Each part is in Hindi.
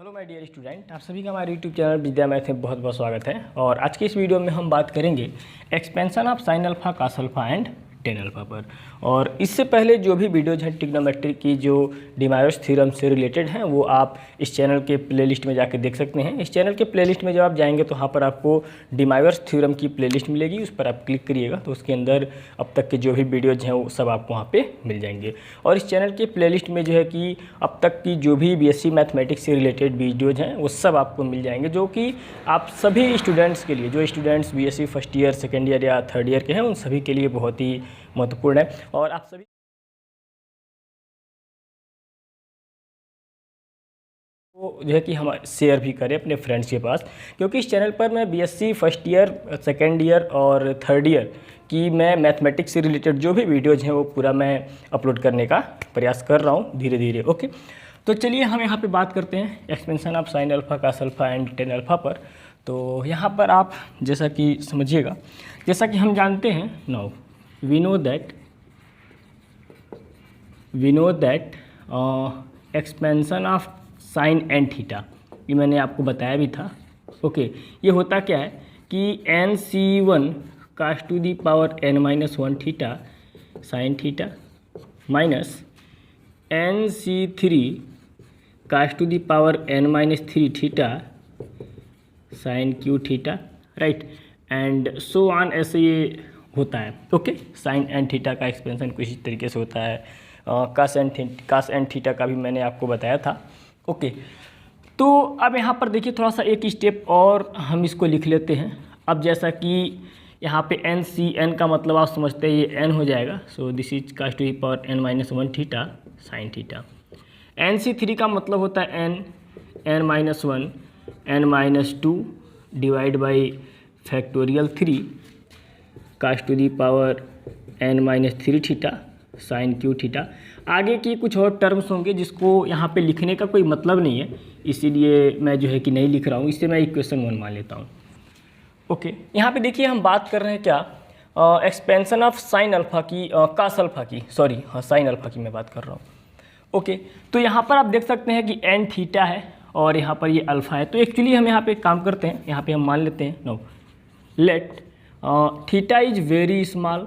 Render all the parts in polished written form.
हेलो माय डियर स्टूडेंट, आप सभी का हमारे यूट्यूब चैनल विद्या मैथ में बहुत बहुत स्वागत है। और आज के इस वीडियो में हम बात करेंगे expansion of sine alpha cos alpha and tan alpha पर। और इससे पहले जो भी वीडियोज हैं ट्रिग्नोमेट्री की जो डिमायोस थ्योरम से रिलेटेड हैं वो आप इस चैनल के प्लेलिस्ट में जाके देख सकते हैं। इस चैनल के प्लेलिस्ट में जब आप जाएंगे तो वहाँ पर आपको डिमायोस थ्योरम की प्लेलिस्ट मिलेगी, उस पर आप क्लिक करिएगा तो उसके अंदर अब तक के जो भी वीडियोज हैं वो सब आपको वहाँ पे मिल जाएंगे। और इस चैनल के प्लेलिस्ट में जो है कि अब तक की जो भी बीएससी मैथमेटिक्स से रिलेटेड वीडियोज हैं वो सब आपको मिल जाएंगे, जो कि आप सभी स्टूडेंट्स के लिए, जो students BSc first year, second year या थर्ड ईयर के हैं, उन सभी के लिए बहुत ही महत्वपूर्ण है। और आप सभी को जो है कि हम शेयर भी करें अपने फ्रेंड्स के पास, क्योंकि इस चैनल पर मैं BSc first year, second year और थर्ड ईयर की मैं मैथमेटिक्स से रिलेटेड जो भी वीडियोज़ हैं वो पूरा मैं अपलोड करने का प्रयास कर रहा हूँ धीरे धीरे। ओके, तो चलिए हम यहाँ पे बात करते हैं expansion of sine alpha cos alpha and tan alpha पर। तो यहाँ पर आप जैसा कि समझिएगा, जैसा कि हम जानते हैं, now we know that expansion of sine n theta, ये मैंने आपको बताया भी था। ओके, ये होता क्या है कि n C one cos to the power n minus one theta sine theta minus n C three cos to the power n minus three theta sine cube theta, right, and so on, ऐसे ये होता है। ओके, साइन एन थीटा का एक्सपेंशन कुछ इस तरीके से होता है। कास एन थीटा का भी मैंने आपको बताया था। ओके, तो अब यहाँ पर देखिए थोड़ा सा एक स्टेप और हम इसको लिख लेते हैं। अब जैसा कि यहाँ पे एन सी एन का मतलब आप समझते हैं ये एन हो जाएगा, so this is cos to the power n minus one theta sine theta. N C three का मतलब होता है n minus one n minus two divide by factorial three cos to the power n minus three theta sine cube theta. आगे की कुछ और टर्म्स होंगे जिसको यहाँ पे लिखने का कोई मतलब नहीं है, इसीलिए मैं जो है कि नहीं लिख रहा हूँ, इससे मैं इक्वेशन वन मान लेता हूँ। ओके, यहाँ पे देखिए हम बात कर रहे हैं क्या, एक्सपेंशन ऑफ साइन अल्फा की, कास अल्फा की, सॉरी हाँ साइन अल्फा की मैं बात कर रहा हूँ। ओके, तो यहाँ पर आप देख सकते हैं कि एन थीटा है और यहाँ पर ये अल्फ़ा है। तो एक्चुअली हम यहाँ पे एक काम करते हैं, यहाँ पे हम मान लेते हैं, now let theta is very small,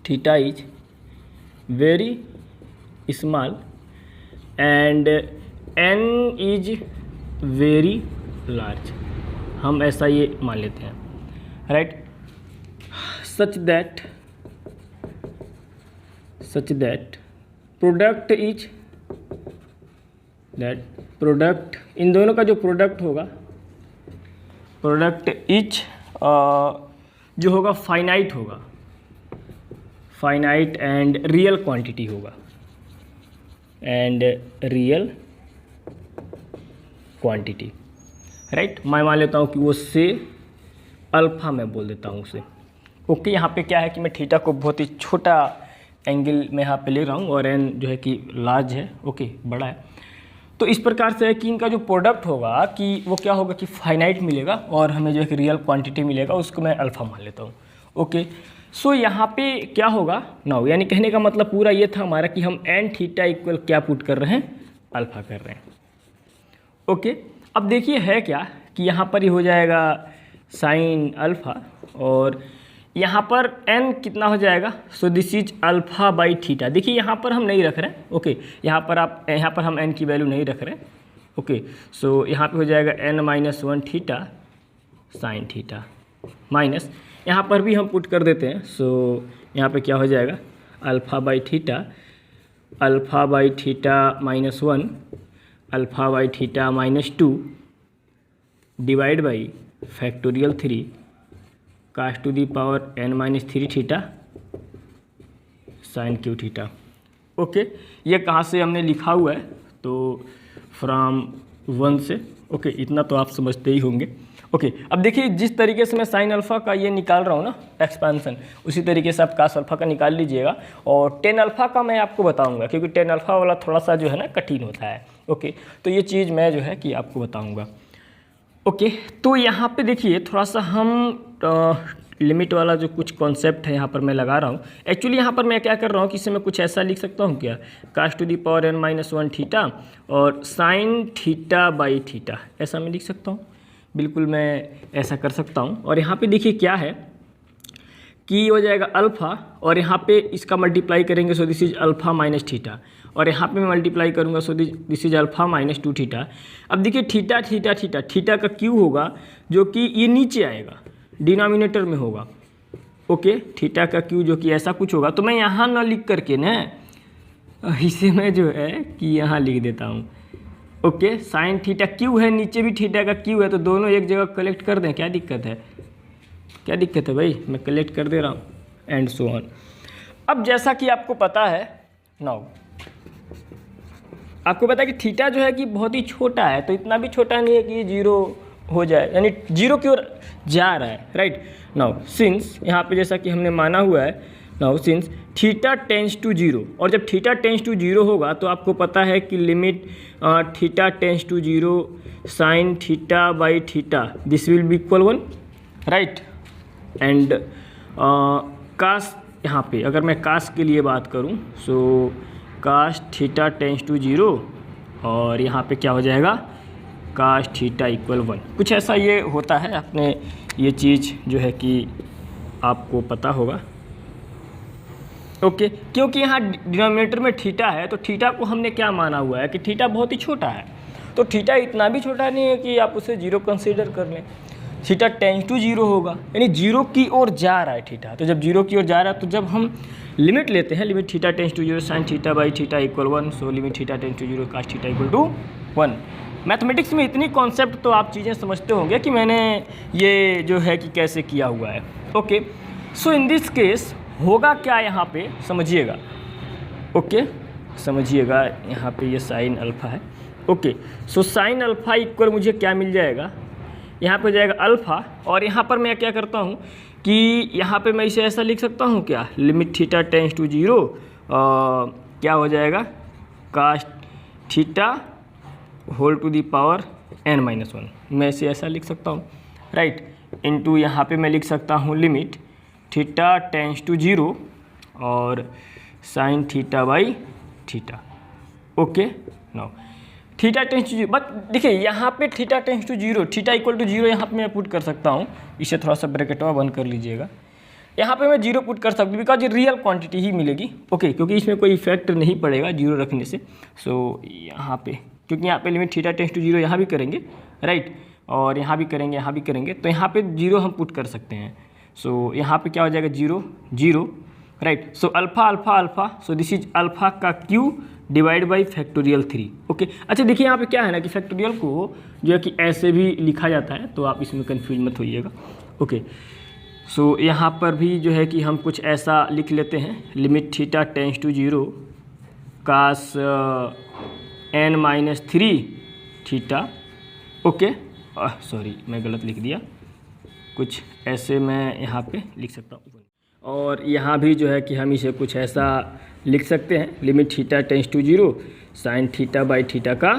theta is very small and N is very large, हम ऐसा ये मान लेते हैं, right, such that product is that product, इन दोनों का जो प्रोडक्ट होगा, प्रोडक्ट इज जो होगा फाइनाइट होगा, फाइनाइट एंड रियल क्वांटिटी होगा, एंड रियल क्वांटिटी, राइट। मैं मान लेता हूँ कि वो से अल्फ़ा मैं बोल देता हूँ उसे। ओके, यहाँ पे क्या है कि मैं थीटा को बहुत ही छोटा एंगल में यहाँ पे ले रहा हूँ और एन जो है कि लार्ज है, ओके, बड़ा है। तो इस प्रकार से है कि इनका जो प्रोडक्ट होगा कि वो क्या होगा कि फाइनाइट मिलेगा और हमें जो है कि रियल क्वांटिटी मिलेगा, उसको मैं अल्फ़ा मान लेता हूँ। ओके, सो यहाँ पे क्या होगा नाउ, यानी कहने का मतलब पूरा ये था हमारा कि हम एन थीटा इक्वल क्या पुट कर रहे हैं, अल्फ़ा कर रहे हैं। ओके, अब देखिए है क्या कि यहाँ पर ही हो जाएगा साइन अल्फ़ा और यहाँ पर एन कितना हो जाएगा, so this is alpha by theta. देखिए यहाँ पर हम नहीं रख रहे हैं, ओके, यहाँ पर हम एन की वैल्यू नहीं रख रहे हैं। ओके, सो यहाँ पे हो जाएगा n minus one theta sine theta minus, यहाँ पर भी हम पुट कर देते हैं, सो यहाँ पे क्या हो जाएगा alpha by theta minus one alpha by theta minus two divide by factorial three cos to the power n minus three theta sine cube theta. Okay, ये कहाँ से हमने लिखा हुआ है, तो फ्रॉम वन से। ओके, इतना तो आप समझते ही होंगे। ओके, अब देखिए जिस तरीके से मैं साइन अल्फ़ा का ये निकाल रहा हूँ ना एक्सपेंशन, उसी तरीके से आप कास अल्फ़ा का निकाल लीजिएगा। और टेन अल्फ़ा का मैं आपको बताऊंगा, क्योंकि टेन अल्फ़ा वाला थोड़ा सा जो है ना कठिन होता है। ओके, तो ये चीज़ मैं जो है कि आपको बताऊंगा। ओके, तो यहाँ पे देखिए थोड़ा सा हम लिमिट वाला जो कुछ कॉन्सेप्ट है यहाँ पर मैं लगा रहा हूँ। एक्चुअली यहाँ पर मैं क्या कर रहा हूँ कि इसे मैं कुछ ऐसा लिख सकता हूँ क्या, cos to the power n-1 theta और साइन थीटा बाई थीटा, ऐसा मैं लिख सकता हूँ। बिल्कुल मैं ऐसा कर सकता हूँ। और यहाँ पे देखिए क्या है कि हो जाएगा अल्फ़ा और यहाँ पे इसका मल्टीप्लाई करेंगे, सो this is alpha minus theta, और यहाँ पे मैं मल्टीप्लाई करूँगा, सो this is alpha minus 2 theta. अब देखिए थीटा थीटा थीटा, थीटा का क्यू होगा जो कि ये नीचे आएगा, डिनोमिनेटर में होगा। ओके, थीटा का क्यू जो कि ऐसा कुछ होगा, तो मैं यहाँ ना लिख करके ना इसे मैं जो है कि यहाँ लिख देता हूँ। ओके, साइन थीटा क्यू है, नीचे भी थीटा का क्यू है, तो दोनों एक जगह कलेक्ट कर दें, क्या दिक्कत है, क्या दिक्कत है भाई, मैं कलेक्ट कर दे रहा हूँ एंड सो ऑन। अब जैसा कि आपको पता है नाउ, आपको पता है कि थीटा जो है कि बहुत ही छोटा है, तो इतना भी छोटा नहीं है कि ये जीरो हो जाए, यानी जीरो की ओर जा रहा है, राइट। नाउ सिंस यहाँ पे जैसा कि हमने माना हुआ है, now since theta tends to zero, और जब थीटा टेंस टू जीरो होगा तो आपको पता है कि limit theta tends to zero sine theta by theta this will be equal 1, right. And cos, यहाँ पे अगर मैं कास के लिए बात करूँ, so cos theta tends to zero और यहाँ पे क्या हो जाएगा, कास थीटा इक्वल 1, कुछ ऐसा ये होता है। आपने ये चीज़ जो है कि आपको पता होगा। ओके, क्योंकि यहाँ डिनोमिनेटर में थीटा है, तो थीटा को हमने क्या माना हुआ है कि थीटा बहुत ही छोटा है, तो थीटा इतना भी छोटा नहीं है कि आप उसे जीरो कंसीडर कर लें। थीटा टेंस टू जीरो होगा, यानी जीरो की ओर जा रहा है थीटा, तो जब जीरो की ओर जा रहा है तो जब हम लिमिट लेते हैं, limit theta tends to zero sine theta by theta equal 1, so limit theta tends to zero cos theta equal to 1। Mathematics में इतनी कॉन्सेप्ट तो आप चीज़ें समझते होंगे कि मैंने ये जो है कि कैसे किया हुआ है। Okay, so in this case होगा क्या यहाँ पे समझिएगा। ओके, समझिएगा, यहाँ पे ये साइन अल्फ़ा है। Okay, so sine alpha equal मुझे क्या मिल जाएगा, यहाँ पे जाएगा अल्फ़ा, और यहाँ पर मैं क्या करता हूँ कि यहाँ पे मैं इसे ऐसा लिख सकता हूँ क्या, limit theta tends to zero क्या हो जाएगा, cos theta whole to the power n-1, मैं इसे ऐसा लिख सकता हूँ, राइट। इनटू यहाँ पे मैं लिख सकता हूँ limit theta tends to zero और sine theta by theta. Okay, now theta tends to zero, but देखिए यहाँ पे theta tends to zero, theta equal to zero यहाँ पे मैं पुट कर सकता हूँ, इसे थोड़ा सा ब्रैकेट में बंद कर लीजिएगा। यहाँ पे मैं जीरो पुट कर सकता हूँ बिकॉज ये रियल क्वांटिटी ही मिलेगी। ओके, क्योंकि इसमें कोई इफेक्ट नहीं पड़ेगा जीरो रखने से। सो यहाँ पे क्योंकि यहाँ पे limit theta tends to zero यहाँ भी करेंगे, राइट, और यहाँ भी करेंगे, यहाँ भी करेंगे, तो यहाँ पे जीरो हम पुट कर सकते हैं। सो यहाँ पे क्या हो जाएगा, zero zero, right. So alpha alpha alpha, so this is alpha का cube divide by factorial 3। Okay, अच्छा देखिए यहाँ पे क्या है ना कि फैक्टोरियल को जो है कि ऐसे भी लिखा जाता है, तो आप इसमें कन्फ्यूज मत होइएगा। ओके, सो यहाँ पर भी जो है कि हम कुछ ऐसा लिख लेते हैं, limit theta tends to zero cos n-3 theta. Okay, sorry मैं गलत लिख दिया, कुछ ऐसे मैं यहाँ पे लिख सकता हूँ। और यहाँ भी जो है कि हम इसे कुछ ऐसा लिख सकते हैं, limit theta tends to zero sine theta by theta का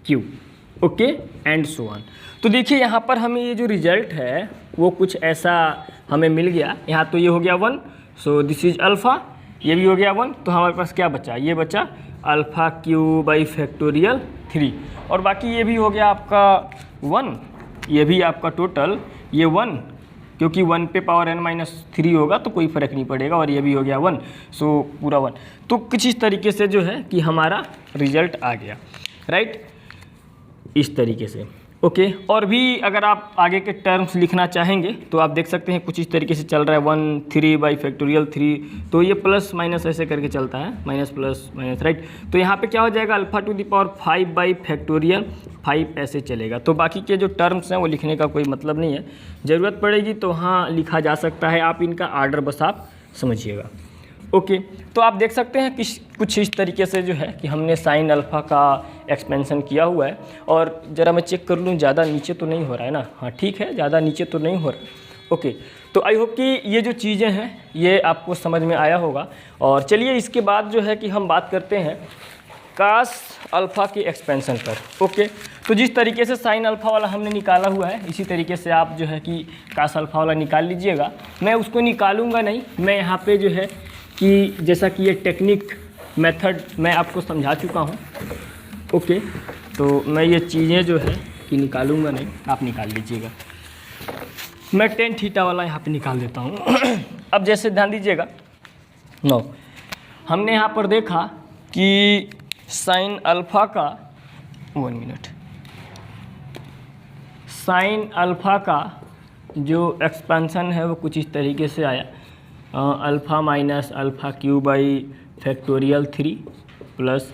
cube. Okay, and so on. तो देखिए यहाँ पर हमें ये जो रिजल्ट है वो कुछ ऐसा हमें मिल गया। यहाँ तो ये हो गया 1, सो दिस इज अल्फ़ा, ये भी हो गया 1, तो हमारे पास क्या बचा, ये बचा अल्फ़ा क्यू बाई फैक्टोरियल 3, और बाकी ये भी हो गया आपका 1, ये भी आपका टोटल ये 1, क्योंकि 1 पे पावर n-3 होगा तो कोई फ़र्क नहीं पड़ेगा, और ये भी हो गया 1, सो पूरा 1। तो कुछ इस तरीके से जो है कि हमारा रिजल्ट आ गया, राइट, इस तरीके से। ओके, और भी अगर आप आगे के टर्म्स लिखना चाहेंगे तो आप देख सकते हैं कुछ इस तरीके से चल रहा है, 1 3 बाई फैक्टोरियल 3, तो ये प्लस माइनस ऐसे करके चलता है, माइनस प्लस माइनस, राइट। तो यहाँ पे क्या हो जाएगा, alpha to the power 5 by factorial 5 ऐसे चलेगा। तो बाकी के जो टर्म्स हैं वो लिखने का कोई मतलब नहीं है, ज़रूरत पड़ेगी तो हाँ लिखा जा सकता है, आप इनका आर्डर बस आप समझिएगा। ओके, तो आप देख सकते हैं कि कुछ इस तरीके से जो है कि हमने साइन अल्फ़ा का एक्सपेंशन किया हुआ है। और ज़रा मैं चेक कर लूँ, ज़्यादा नीचे तो नहीं हो रहा है ना, हाँ ठीक है, ज़्यादा नीचे तो नहीं हो रहा। ओके, तो आई होप कि ये जो चीज़ें हैं ये आपको समझ में आया होगा। और चलिए इसके बाद जो है कि हम बात करते हैं कास अल्फ़ा के एक्सपेंशन पर। ओके, तो जिस तरीके से साइन अल्फ़ा वाला हमने निकाला हुआ है, इसी तरीके से आप जो है कि कास अल्फ़ा वाला निकाल लीजिएगा। मैं उसको निकालूंगा नहीं, मैं यहाँ पे जो है कि जैसा कि ये टेक्निक मेथड मैं आपको समझा चुका हूँ। ओके, तो मैं ये चीज़ें जो है कि निकालूंगा नहीं, आप निकाल लीजिएगा। मैं टेन थीटा वाला यहाँ पे निकाल देता हूँ। अब जैसे ध्यान दीजिएगा, नो हमने यहाँ पर देखा कि साइन अल्फ़ा का 1 मिनट, साइन अल्फ़ा का जो एक्सपेंशन है वो कुछ इस तरीके से आया, alpha minus alpha cube by factorial 3 plus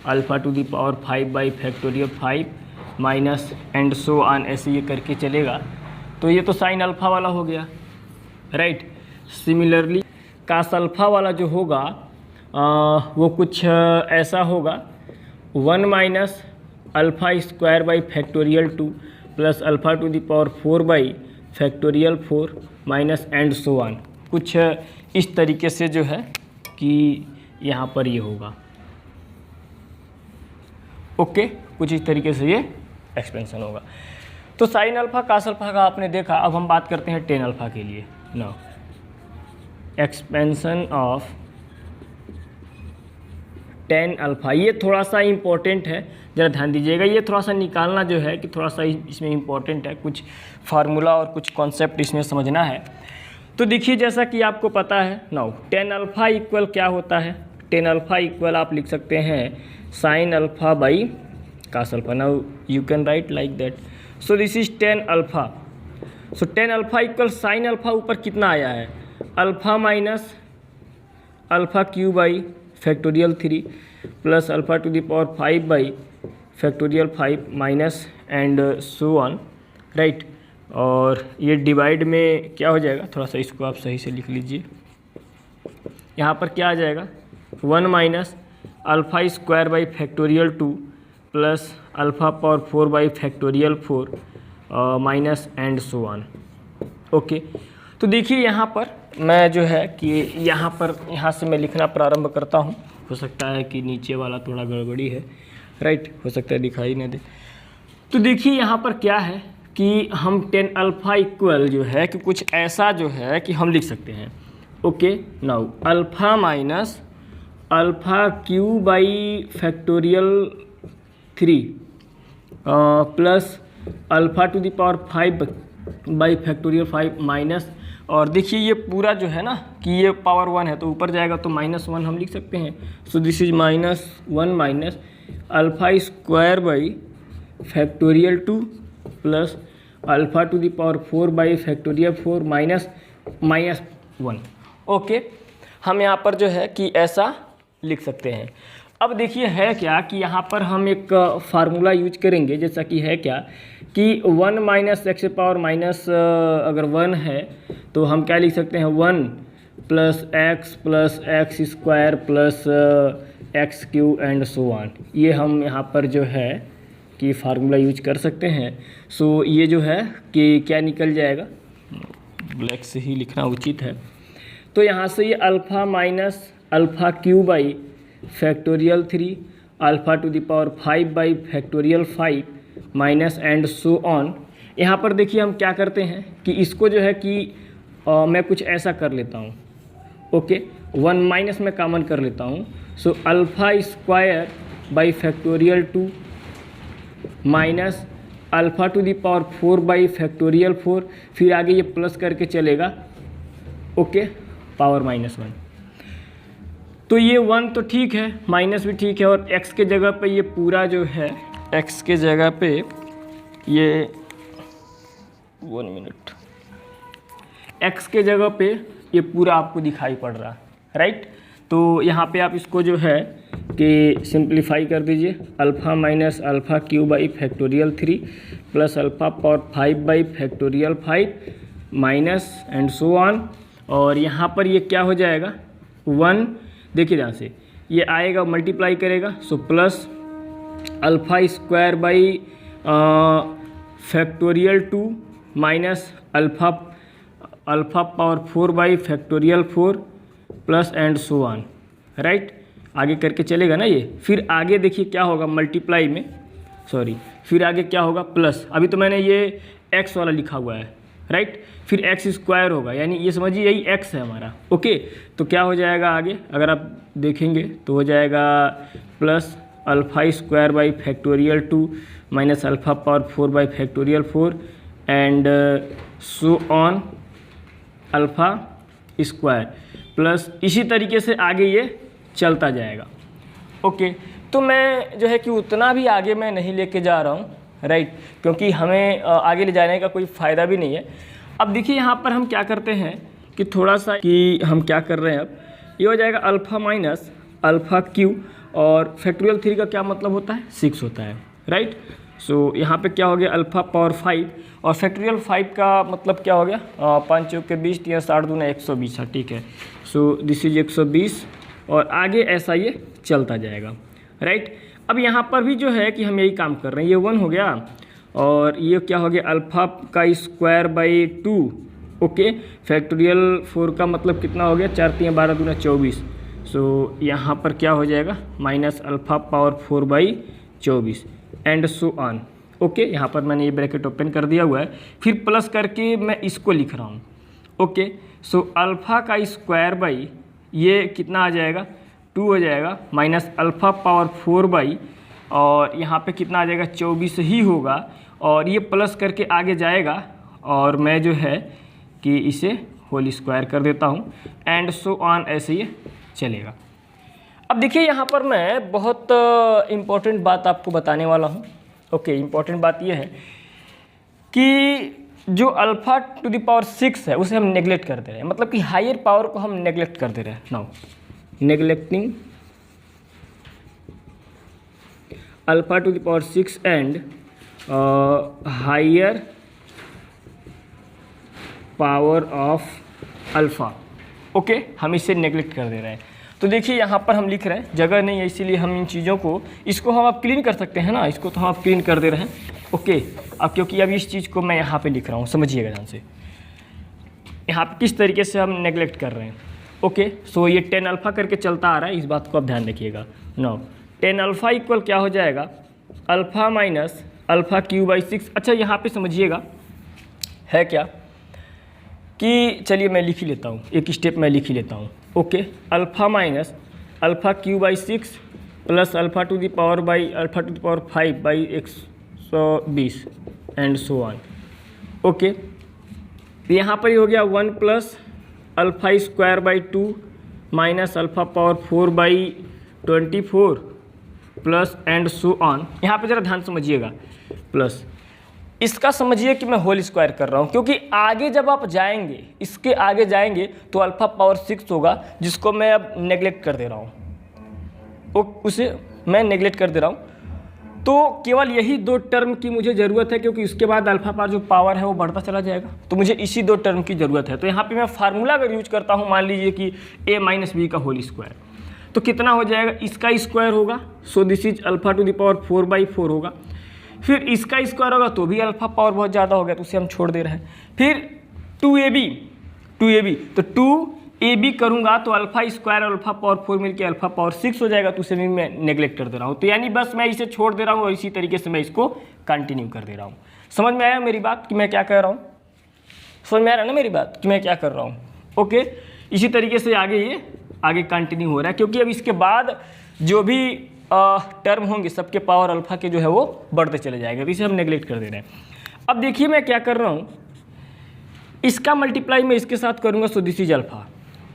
alpha to the power 5 by factorial 5 minus and so on, ऐसे ये करके चलेगा। तो ये तो साइन अल्फ़ा वाला हो गया, राइट। सिमिलरली कास अल्फ़ा वाला जो होगा वो कुछ ऐसा होगा, 1 minus alpha square by factorial 2 plus alpha to the power 4 by factorial 4 minus and so on, कुछ इस तरीके से जो है कि यहाँ पर ये होगा। ओके, कुछ इस तरीके से ये एक्सपेंशन होगा। तो साइन अल्फ़ा कास अल्फ़ा का आपने देखा। अब हम बात करते हैं टेन अल्फ़ा के लिए। Now expansion of tan alpha, ये थोड़ा सा इम्पोर्टेंट है, ज़रा ध्यान दीजिएगा। ये थोड़ा सा निकालना जो है कि थोड़ा सा इसमें इम्पोर्टेंट है, कुछ फार्मूला और कुछ कॉन्सेप्ट इसमें समझना है। तो देखिए, जैसा कि आपको पता है, नाउ टेन अल्फ़ा इक्वल क्या होता है, टेन अल्फ़ा इक्वल आप लिख सकते हैं sine alpha by cos alpha. Now you can write like that. So this is tan alpha. So tan alpha equal sine alpha ऊपर कितना आया है, alpha minus alpha cube by factorial 3 plus alpha to the power 5 by factorial 5 minus and so on, right. और ये डिवाइड में क्या हो जाएगा, थोड़ा सा इसको आप सही से लिख लीजिए। यहाँ पर क्या आ जाएगा, 1 minus alpha square by factorial 2 plus alpha power 4 by factorial 4 minus and so on. Okay, तो देखिए यहाँ पर मैं जो है कि यहाँ से मैं लिखना प्रारंभ करता हूँ। हो सकता है कि नीचे वाला थोड़ा गड़बड़ी है, राइट, हो सकता है दिखाई न दे। तो देखिए यहाँ पर क्या है कि हम टेन अल्फ़ा इक्वल जो है कि कुछ ऐसा जो है कि हम लिख सकते हैं। Okay, now alpha minus alpha cube by factorial 3 plus alpha to the power 5 by factorial 5 minus, और देखिए ये पूरा जो है ना कि ये पावर 1 है तो ऊपर जाएगा तो -1 हम लिख सकते हैं। सो this is -1 minus alpha square by factorial 2 plus alpha to the power 4 by factorial 4 minus -1। Okay, हम यहाँ पर जो है कि ऐसा लिख सकते हैं। अब देखिए है क्या कि यहाँ पर हम एक फार्मूला यूज करेंगे, जैसा कि है क्या कि 1 माइनस एक्स पावर माइनस अगर 1 है तो हम क्या लिख सकते हैं, 1 plus x square plus x Q and so on. ये हम यहाँ पर जो है कि फार्मूला यूज कर सकते हैं। सो ये जो है कि क्या निकल जाएगा, ब्लैक से ही लिखना उचित है। तो यहाँ से ये alpha minus alpha cube by factorial 3 alpha to the power 5 by factorial 5 minus and so on. यहाँ पर देखिए हम क्या करते हैं कि इसको जो है कि मैं कुछ ऐसा कर लेता हूँ। ओके, 1 माइनस में कॉमन कर लेता हूँ। सो alpha square by factorial 2 minus alpha to the power 4 by factorial 4, फिर आगे ये प्लस करके चलेगा। Okay, power -1। तो ये 1 तो ठीक है, माइनस भी ठीक है, और x के जगह पे ये पूरा जो है, x के जगह पे ये 1 मिनट, x के जगह पे ये पूरा आपको दिखाई पड़ रहा, राइट। तो यहाँ पे आप इसको जो है कि सिंप्लीफाई कर दीजिए, alpha minus alpha cube by factorial 3 plus alpha power 5 by factorial 5 minus and so on. और यहाँ पर ये क्या हो जाएगा, 1, देखिए ध्यान से, ये आएगा मल्टीप्लाई करेगा, so plus alpha square by factorial 2 minus alpha power 4 by factorial 4 plus and so on, right. आगे करके चलेगा ना ये, फिर आगे देखिए क्या होगा मल्टीप्लाई में, सॉरी फिर आगे क्या होगा प्लस, अभी तो मैंने ये x वाला लिखा हुआ है राइट, फिर x स्क्वायर होगा, यानी ये समझिए यही x है हमारा। ओके, तो क्या हो जाएगा आगे अगर आप देखेंगे तो हो जाएगा plus alpha square by factorial 2 minus alpha power 4 by factorial 4 and so on alpha square plus इसी तरीके से आगे ये चलता जाएगा। ओके, तो मैं जो है कि उतना भी आगे मैं नहीं लेके जा रहा हूँ राइट, क्योंकि हमें आगे ले जाने का कोई फ़ायदा भी नहीं है। अब देखिए यहाँ पर हम क्या करते हैं कि थोड़ा सा कि हम क्या कर रहे हैं, अब ये हो जाएगा अल्फ़ा माइनस अल्फ़ा क्यू, और फैक्टोरियल 3 का क्या मतलब होता है 6 होता है राइट। सो यहाँ पे क्या हो गया अल्फ़ा पावर 5, और फैक्टोरियल 5 का मतलब क्या हो गया 5 चौक के 20 या 60 दूना 120 है, ठीक है। सो दिस इज 120 और आगे ऐसा ये चलता जाएगा राइट। अब यहाँ पर भी जो है कि हम यही काम कर रहे हैं, ये 1 हो गया और ये क्या हो गया अल्फ़ा का स्क्वायर बाई 2। ओके, फैक्टोरियल 4 का मतलब कितना हो गया 4 3 12 दूना 24। सो यहाँ पर क्या हो जाएगा minus alpha power 4 by 24 and so on. Okay, यहाँ पर मैंने ये ब्रैकेट ओपन कर दिया हुआ है, फिर प्लस करके मैं इसको लिख रहा हूँ। ओके, सो अल्फ़ा का स्क्वायर बाई ये कितना आ जाएगा 2 हो जाएगा माइनस अल्फ़ा पावर 4 बाई, और यहाँ पे कितना आ जाएगा 24 ही होगा, और ये प्लस करके आगे जाएगा और मैं जो है कि इसे होल स्क्वायर कर देता हूँ एंड सो ऑन, ऐसे ये चलेगा। अब देखिए यहाँ पर मैं बहुत इम्पोर्टेंट बात आपको बताने वाला हूँ। ओके, इम्पोर्टेंट बात ये है कि जो अल्फ़ा टू द पावर 6 है उसे हम नेगलेक्ट कर दे रहे हैं, मतलब कि हायर पावर को हम नेगलेक्ट कर दे रहे हैं। Now neglecting alpha to the power 6 and higher power of alpha. Okay, हम इसे नेगलेक्ट कर दे रहे हैं। तो देखिए यहाँ पर हम लिख रहे हैं, जगह नहीं है इसीलिए हम इन चीज़ों को, इसको हम अब क्लीन कर सकते हैं ना, इसको तो हम अब क्लीन कर दे रहे हैं। ओके, अब क्योंकि अब इस चीज़ को मैं यहाँ पे लिख रहा हूँ, समझिएगा ध्यान से यहाँ पे किस तरीके से हम नेगलेक्ट कर रहे हैं। ओके, सो ये 10 अल्फ़ा करके चलता आ रहा है, इस बात को आप ध्यान रखिएगा। नो 10 अल्फ़ा इक्वल क्या हो जाएगा alpha minus alpha cube by 6। अच्छा, यहाँ पे समझिएगा है क्या कि चलिए मैं लिख ही लेता हूँ, एक स्टेप मैं लिख ही लेता हूँ। Okay, alpha minus alpha cube by 6 plus alpha to the power by alpha to the power 5 by 120 and so on. Okay, तो यहाँ पर ही हो गया 1 plus alpha square by 2 minus alpha power 4 by 24 plus and so on. यहाँ पे ज़रा ध्यान समझिएगा, प्लस इसका समझिए कि मैं होल स्क्वायर कर रहा हूँ, क्योंकि आगे जब आप जाएंगे, इसके आगे जाएंगे तो अल्फ़ा पावर 6 होगा, जिसको मैं अब नेगलेक्ट कर दे रहा हूँ, उसे मैं नेगलेक्ट कर दे रहा हूँ। तो केवल यही 2 टर्म की मुझे ज़रूरत है, क्योंकि उसके बाद अल्फ़ा पावर जो पावर है वो बढ़ता चला जाएगा, तो मुझे इसी 2 टर्म की ज़रूरत है। तो यहाँ पे मैं फार्मूला अगर यूज करता हूँ, मान लीजिए कि a माइनस बी का होल स्क्वायर, तो कितना हो जाएगा इसका स्क्वायर होगा, सो this is alpha to the power 4 by 4 होगा। फिर इसका स्क्वायर होगा तो भी अल्फ़ा पावर बहुत ज़्यादा हो गया, तो उसे हम छोड़ दे रहे हैं। फिर 2ab तो 2ab करूँगा तो अल्फ़ा स्क्वायर और अल्फ़ा पावर 4 मिलकर अल्फ़ा पावर 6 हो जाएगा, तो उसे भी मैं नेगलेक्ट कर दे रहा हूँ। तो यानी बस मैं इसे छोड़ दे रहा हूँ और इसी तरीके से मैं इसको कंटिन्यू कर दे रहा हूँ। समझ में आया मेरी बात कि मैं क्या कर रहा हूँ? समझ में आ रहा है ना मेरी बात कि मैं क्या कर रहा हूँ? ओके, इसी तरीके से आगे कंटिन्यू हो रहा है, क्योंकि अब इसके बाद जो भी टर्म होंगे सबके पावर अल्फ़ा के जो है वो बढ़ते चले जाएंगे, तो इसे हम नेगलेक्ट कर दे रहे हैं। अब देखिए मैं क्या कर रहा हूँ, इसका मल्टीप्लाई मैं इसके साथ करूँगा, सो दिस इज अल्फ़ा।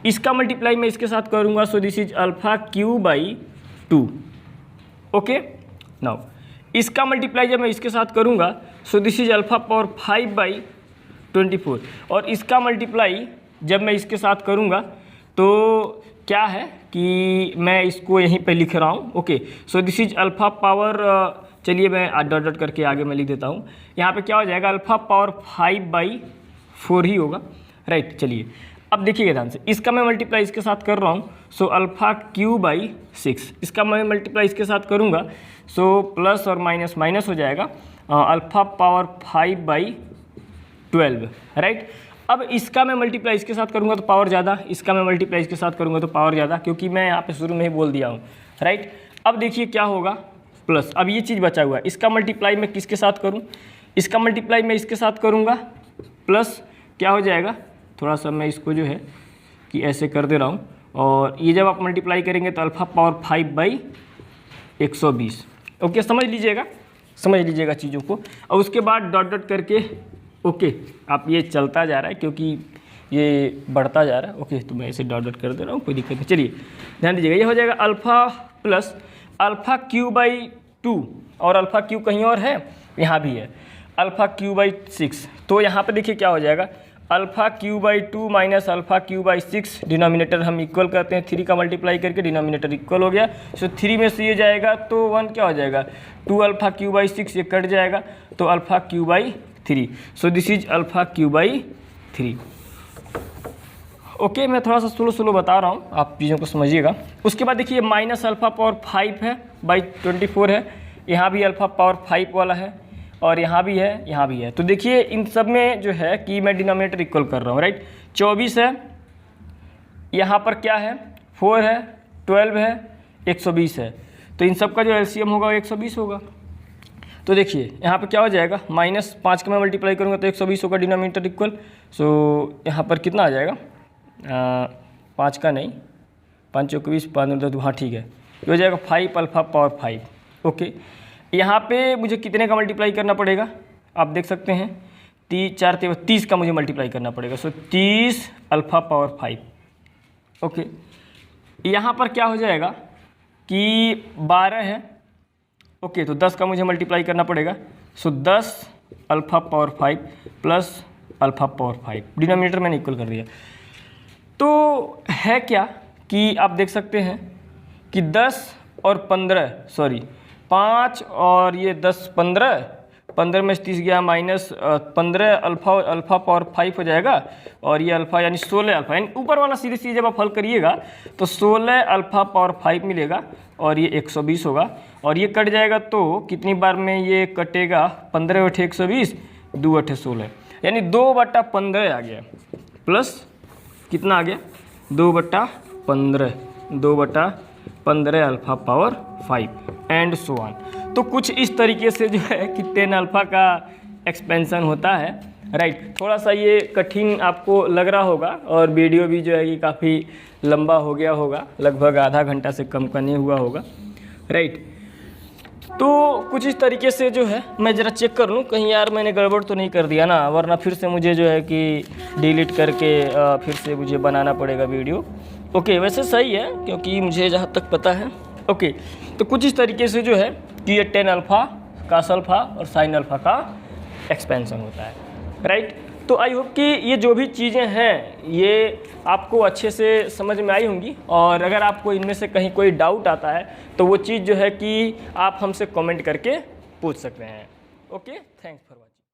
इसका मल्टीप्लाई मैं इसके साथ करूँगा, सो this is alpha cube by 2। Okay, now इसका मल्टीप्लाई जब मैं इसके साथ करूँगा, सो this is alpha power 5 by 24, और इसका मल्टीप्लाई जब मैं इसके साथ करूँगा तो क्या है कि मैं इसको यहीं पे लिख रहा हूँ। Okay, so this is alpha power, चलिए मैं डॉट डॉट करके आगे मैं लिख देता हूँ। यहाँ पे क्या हो जाएगा अल्फ़ा पावर 5 बाई 4 ही होगा राइट। चलिए अब देखिएगा ध्यान से, इसका मैं मल्टीप्लाई इसके साथ कर रहा हूँ, सो अल्फ़ा क्यू बाई 6। इसका मैं मल्टीप्लाई इसके साथ करूँगा, सो प्लस और माइनस माइनस हो जाएगा, अल्फ़ा पावर 5 बाई 12 राइट। अब इसका मैं मल्टीप्लाई इसके साथ करूँगा तो पावर ज़्यादा, इसका मैं मल्टीप्लाई इसके साथ करूँगा तो पावर ज़्यादा, क्योंकि मैं यहाँ पे शुरू में ही बोल दिया हूँ, राइट। अब देखिए क्या होगा, प्लस, अब ये चीज़ बचा हुआ है, इसका मल्टीप्लाई मैं किसके साथ करूँ, इसका मल्टीप्लाई मैं इसके साथ करूँगा, प्लस क्या हो जाएगा, थोड़ा सा मैं इसको जो है कि ऐसे कर दे रहा हूँ, और ये जब आप मल्टीप्लाई करेंगे तो अल्फ़ा पावर 5/120। ओके, समझ लीजिएगा चीज़ों को। और उसके बाद डॉट डॉट करके, ओके, आप ये चलता जा रहा है क्योंकि ये बढ़ता जा रहा है। ओके, तो मैं इसे डॉट डॉट कर दे रहा हूँ, कोई दिक्कत नहीं। चलिए ध्यान दीजिएगा, ये हो जाएगा अल्फ़ा प्लस अल्फ़ा क्यू/2, और अल्फ़ा क्यू कहीं और है, यहाँ भी है, अल्फ़ा क्यू/6। तो यहाँ पे देखिए क्या हो जाएगा, अल्फ़ा क्यू/2 माइनस अल्फ़ा क्यू/6, डिनोमिनेटर हम इक्वल करते हैं, 3 का मल्टीप्लाई करके डिनोमिनेटर इक्वल हो गया। सो 3 में से ये जाएगा तो 1 क्या हो जाएगा, 2 अल्फ़ा क्यू/6, ये कट जाएगा तो अल्फ़ा क्यू/3। सो दिस इज अल्फ़ा क्यू/3। ओके, मैं थोड़ा सा स्लो बता रहा हूँ, आप चीज़ों को समझिएगा। उसके बाद देखिए माइनस अल्फ़ा पावर 5 है बाई 24 है, यहाँ भी अल्फ़ा पावर 5 वाला है, और यहाँ भी है, यहाँ भी है। तो देखिए इन सब में जो है कि मैं डिनोमिनेटर इक्वल कर रहा हूँ, राइट। 24 है, यहाँ पर क्या है, 4 है, 12 है, 120 है, तो इन सब का जो एलसीएम होगा वो 120 होगा। तो देखिए यहाँ पर क्या हो जाएगा, माइनस 5 का मैं मल्टीप्लाई करूँगा तो 120 होगा, डिनोमिनेटर इक्वल। सो यहाँ पर कितना आ जाएगा, 5 का नहीं, 5 × 20, 5 × हाँ ठीक है, ये हो जाएगा 5 अल्फ़ा पावर 5। ओके, यहाँ पे मुझे कितने का मल्टीप्लाई करना पड़ेगा, आप देख सकते हैं, 3 4 30 का मुझे मल्टीप्लाई करना पड़ेगा। सो 30 अल्फ़ा पावर 5। ओके, यहाँ पर क्या हो जाएगा कि 12 है, ओके, तो 10 का मुझे मल्टीप्लाई करना पड़ेगा। सो 10 alpha power 5 plus alpha power 5, denominator मैंने इक्वल कर दिया। तो है क्या कि आप देख सकते हैं कि 10 और 15, सॉरी 5 और ये 10 15 में से 30 गया, माइनस 15 अल्फ़ा पावर 5 हो जाएगा, और ये अल्फ़ा यानी 16 अल्फ़ा, यानी ऊपर वाला सीधे सीधे जब आप हल करिएगा तो 16 अल्फ़ा पावर 5 मिलेगा, और ये 120 होगा, और ये कट जाएगा तो कितनी बार में ये कटेगा, 15 × 120, 2 × 16, यानी 2/15 आ गया, प्लस कितना आ गया, 2/15, 2/15 alpha power 5 and so on. तो कुछ इस तरीके से जो है कि 10 अल्फ़ा का एक्सपेंशन होता है, राइट। थोड़ा सा ये कठिन आपको लग रहा होगा, और वीडियो भी जो है कि काफ़ी लंबा हो गया होगा, लगभग आधा घंटा से कम का नहीं हुआ होगा, राइट। तो कुछ इस तरीके से जो है, मैं ज़रा चेक कर लूँ कहीं यार मैंने गड़बड़ तो नहीं कर दिया ना, वरना फिर से मुझे जो है कि डिलीट करके फिर से मुझे बनाना पड़ेगा वीडियो। ओके, वैसे सही है क्योंकि मुझे जहाँ तक पता है। ओके, तो कुछ इस तरीके से जो है कि ये 10 अल्फ़ा कास अल्फ़ा और साइन अल्फ़ा का एक्सपेंशन होता है, राइट। तो आई होप कि ये जो भी चीज़ें हैं ये आपको अच्छे से समझ में आई होंगी, और अगर आपको इनमें से कहीं कोई डाउट आता है तो वो चीज़ जो है कि आप हमसे कमेंट करके पूछ सकते हैं। Okay, thanks for